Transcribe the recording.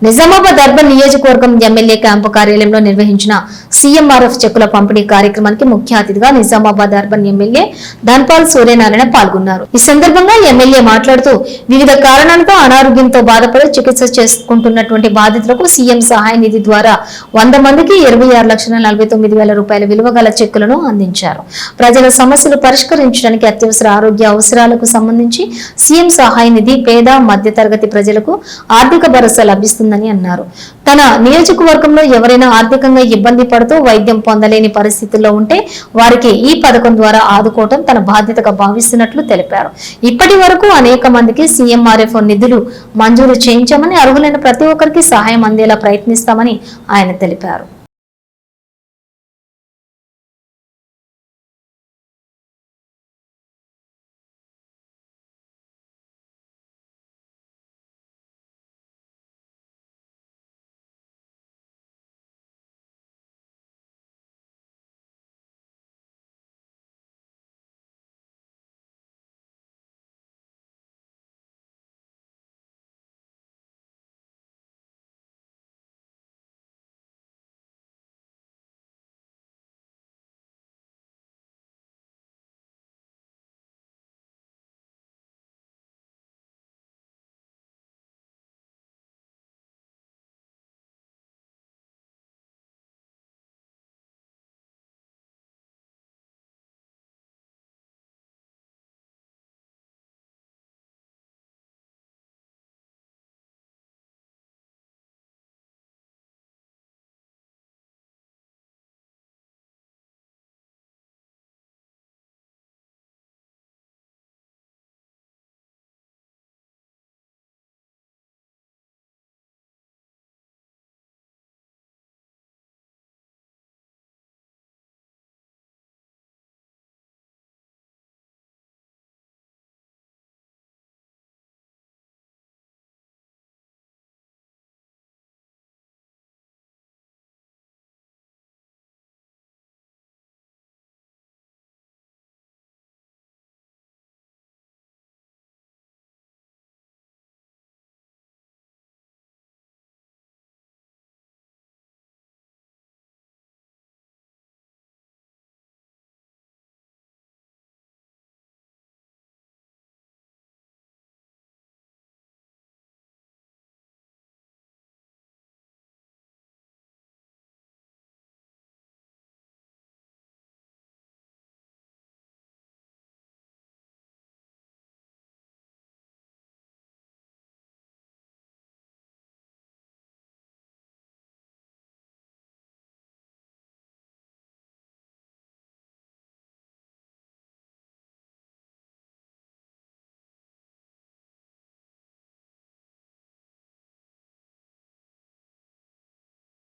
Nizamabad urban నియోజకవర్గం MLA camp కార్యాలయంలో నిర్వహించిన సీఎంఆర్ఎఫ్ చెక్కుల పంపిణీ కార్యక్రమానికి ముఖ్య అతిథిగా నిజామాబాద్ అర్బన్ ఎమ్మెల్యే ధన్పాల్ సూర్యనారాయణ పాల్గొన్నారు. ఈ సందర్భంగా ఎమ్మెల్యే మాట్లాడుతూ వివిధ కారణాలతో అనారోగ్యంతో బాధపడి చికిత్స చేసుకుంటున్నటువంటి బాధితులకు సీఎం సహాయ నిధి ద్వారా 100 మందికి 26,49,000 రూపాయల విలువ గల చెక్కులను అందించారు. ప్రజల సమస్యలు పరిష్కరించడానికి అత్యవసర ఆరోగ్య అవసరాలకు సంబంధించి సీఎం సహాయ నిధి పేద మధ్య తరగతి ప్రజలకు ఆర్థిక భరోసా లభిస్తుందని అన్నారు. తన నియోజకవర్గంలో ఎవరైనా ఆర్థికంగా ఇబ్బంది పడుతూ వైద్యం పొందలేని పరిస్థితుల్లో ఉంటే వారికి ఈ పథకం ద్వారా ఆదుకోవడం తన బాధ్యతగా భావిస్తున్నట్లు తెలిపారు. ఇప్పటి వరకు అనేక మందికి సీఎంఆర్ఎఫ్ నిధులు మంజూరు చేయించామని, అర్హులైన ప్రతి ఒక్కరికి సహాయం అందేలా ప్రయత్నిస్తామని ఆయన తెలిపారు.